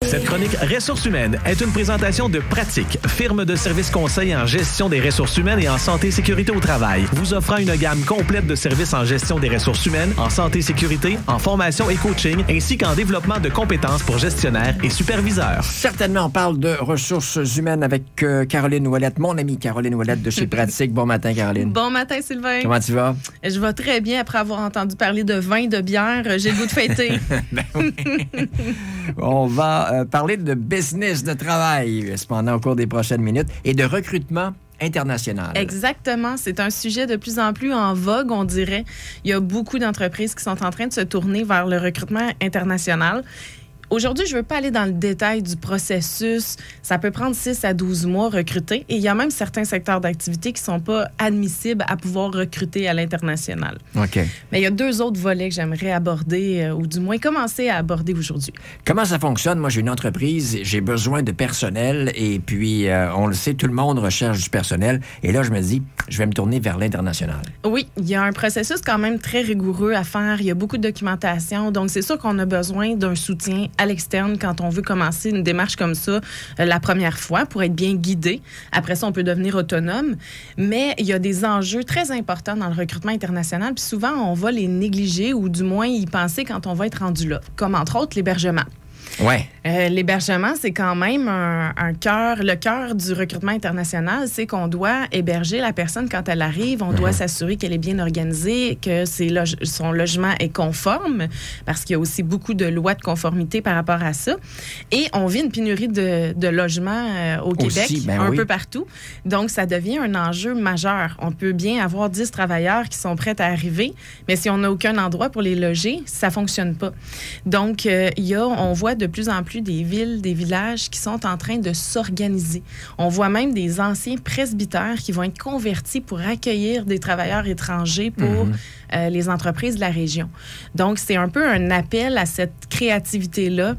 Cette chronique Ressources humaines est une présentation de Pratique, firme de services conseils en gestion des ressources humaines et en santé et sécurité au travail, vous offrant une gamme complète de services en gestion des ressources humaines, en santé et sécurité, en formation et coaching, ainsi qu'en développement de compétences pour gestionnaires et superviseurs. Certainement, on parle de ressources humaines avec Caroline Ouellette, mon amie Caroline Ouellette de chez Pratique. Bon matin, Caroline. Bon matin, Sylvain. Comment tu vas? Je vais très bien après avoir entendu parler de vin, de bière. J'ai le goût de fêter. Ben oui. On va parler de business, de travail, cependant, au cours des prochaines minutes, et de recrutement international. Exactement. C'est un sujet de plus en plus en vogue, on dirait. Il y a beaucoup d'entreprises qui sont en train de se tourner vers le recrutement international. Aujourd'hui, je ne veux pas aller dans le détail du processus. Ça peut prendre 6 à 12 mois recruter. Et il y a même certains secteurs d'activité qui ne sont pas admissibles à pouvoir recruter à l'international. OK. Mais il y a 2 autres volets que j'aimerais aborder, ou du moins commencer à aborder aujourd'hui. Comment ça fonctionne? Moi, j'ai une entreprise, j'ai besoin de personnel. Et puis, on le sait, tout le monde recherche du personnel. Et là, je me dis, je vais me tourner vers l'international. Oui, il y a un processus quand même très rigoureux à faire. Il y a beaucoup de documentation. Donc, c'est sûr qu'on a besoin d'un soutien à l'externe quand on veut commencer une démarche comme ça la première fois pour être bien guidé. Après ça, on peut devenir autonome. Mais il y a des enjeux très importants dans le recrutement international. Puis souvent, on va les négliger ou du moins y penser quand on va être rendu là. Comme entre autres l'hébergement. Ouais. L'hébergement, c'est quand même le cœur du recrutement international, c'est qu'on doit héberger la personne quand elle arrive. On doit s'assurer qu'elle est bien organisée, que son logement est conforme, parce qu'il y a aussi beaucoup de lois de conformité par rapport à ça. Et on vit une pénurie de logements au Québec, aussi, peu partout. Donc, ça devient un enjeu majeur. On peut bien avoir 10 travailleurs qui sont prêts à arriver, mais si on n'a aucun endroit pour les loger, ça ne fonctionne pas. Donc, on voit de plus en plus des villes, des villages qui sont en train de s'organiser. On voit même des anciens presbytères qui vont être convertis pour accueillir des travailleurs étrangers pour les entreprises de la région. Donc, c'est un peu un appel à cette créativité-là,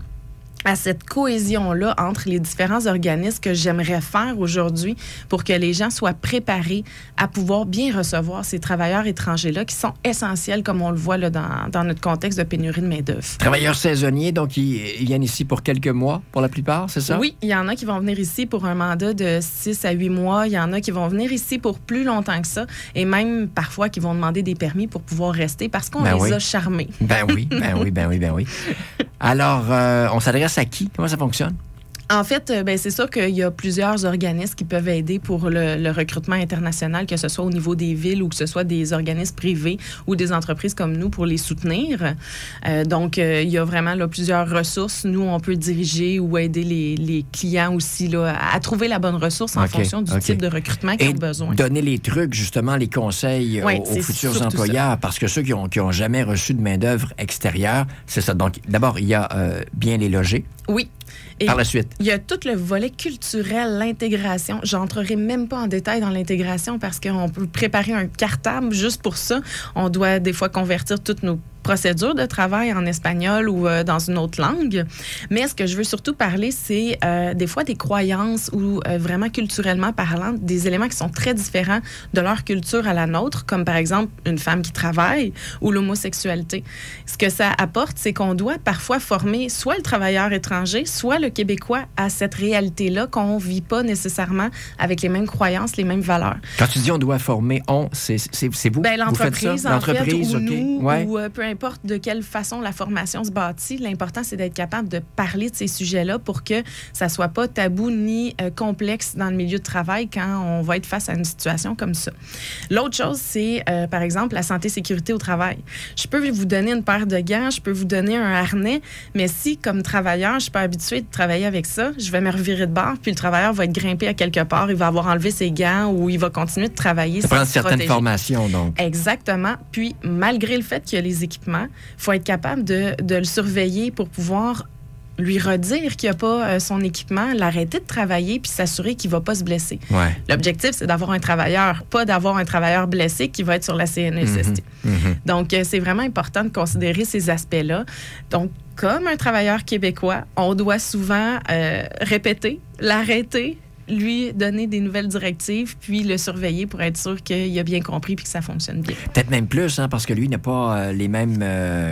à cette cohésion-là entre les différents organismes que j'aimerais faire aujourd'hui pour que les gens soient préparés à pouvoir bien recevoir ces travailleurs étrangers-là qui sont essentiels, comme on le voit là, dans notre contexte de pénurie de main-d'œuvre. Travailleurs saisonniers, donc ils viennent ici pour quelques mois, pour la plupart, c'est ça? Oui, il y en a qui vont venir ici pour un mandat de 6 à 8 mois. Il y en a qui vont venir ici pour plus longtemps que ça et même parfois qui vont demander des permis pour pouvoir rester parce qu'on les a charmés. Ben oui. Alors, on s'adresse à qui? Comment ça fonctionne? En fait, c'est sûr qu'il y a plusieurs organismes qui peuvent aider pour le recrutement international, que ce soit au niveau des villes ou que ce soit des organismes privés ou des entreprises comme nous pour les soutenir. Donc, il y a vraiment là, plusieurs ressources. Nous, on peut diriger ou aider les clients aussi là, à trouver la bonne ressource en fonction du type de recrutement qu'ils ont besoin. Donner les trucs, justement, les conseils aux futurs employeurs, parce que ceux qui ont jamais reçu de main-d'œuvre extérieure, c'est ça. Donc, d'abord, il y a bien les loger. Oui. Et par la suite. Il y a tout le volet culturel, l'intégration. J'entrerai même pas en détail dans l'intégration parce qu'on peut préparer un cartable juste pour ça. On doit des fois convertir toutes nos procédures de travail en espagnol ou dans une autre langue. Mais ce que je veux surtout parler, c'est des fois des croyances ou vraiment culturellement parlant, des éléments qui sont très différents de leur culture à la nôtre, comme par exemple une femme qui travaille ou l'homosexualité. Ce que ça apporte, c'est qu'on doit parfois former soit le travailleur étranger, soit le Québécois à cette réalité-là qu'on ne vit pas nécessairement avec les mêmes croyances, les mêmes valeurs. Quand tu dis on doit former, c'est vous? Bien, l'entreprise, vous faites ça? l'entreprise, ou nous, ouais. ou peu importe de quelle façon la formation se bâtit, l'important, c'est d'être capable de parler de ces sujets-là pour que ça ne soit pas tabou ni complexe dans le milieu de travail quand on va être face à une situation comme ça. L'autre chose, c'est, par exemple, la santé-sécurité au travail. Je peux vous donner une paire de gants, je peux vous donner un harnais, mais si, comme travailleur, je ne suis pas habituée de travailler avec ça, je vais me revirer de bord, puis le travailleur va être grimpé à quelque part, il va avoir enlevé ses gants ou il va continuer de travailler. Ça prend certaines formations, donc. Exactement. Puis, malgré le fait qu'il y a les équipements, il faut être capable de le surveiller pour pouvoir lui redire qu'il n'y a pas son équipement, l'arrêter de travailler puis s'assurer qu'il ne va pas se blesser. Ouais. L'objectif, c'est d'avoir un travailleur, pas d'avoir un travailleur blessé qui va être sur la CNESST. Donc, c'est vraiment important de considérer ces aspects-là. Donc, comme un travailleur québécois, on doit souvent répéter, l'arrêter, lui donner des nouvelles directives, puis le surveiller pour être sûr qu'il a bien compris puis que ça fonctionne bien. Peut-être même plus, parce que lui n'a pas les mêmes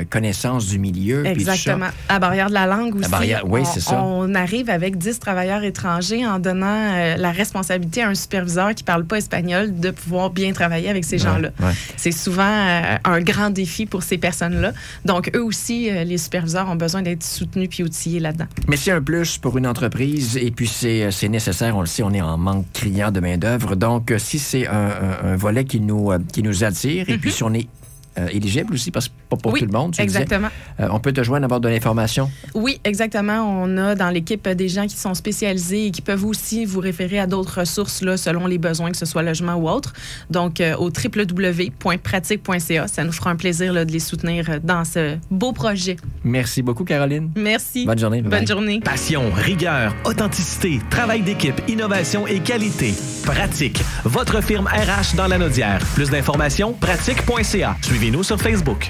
connaissances du milieu. Exactement. À barrière de la langue aussi. Oui, c'est ça. On arrive avec 10 travailleurs étrangers en donnant la responsabilité à un superviseur qui ne parle pas espagnol de pouvoir bien travailler avec ces gens-là. Ouais. C'est souvent un grand défi pour ces personnes-là. Donc, eux aussi, les superviseurs ont besoin d'être soutenus puis outillés là-dedans. Mais c'est un plus pour une entreprise et puis c'est nécessaire. On le sait, on est en manque criant de main-d'œuvre. Donc, si c'est un volet qui nous attire et puis si on est éligible aussi, parce que pas pour tout le monde, tu exactement. disais. On peut te joindre à avoir de l'information? Oui, exactement. On a dans l'équipe des gens qui sont spécialisés et qui peuvent aussi vous référer à d'autres ressources là, selon les besoins, que ce soit logement ou autre. Donc, au www.pratique.ca. Ça nous fera un plaisir là, de les soutenir dans ce beau projet. Merci beaucoup, Caroline. Merci. Bonne journée. Bye-bye. Bonne journée. Passion, rigueur, authenticité, travail d'équipe, innovation et qualité. Pratique, votre firme RH dans Lanaudière. Plus d'informations, pratique.ca. Suivez-nous sur Facebook.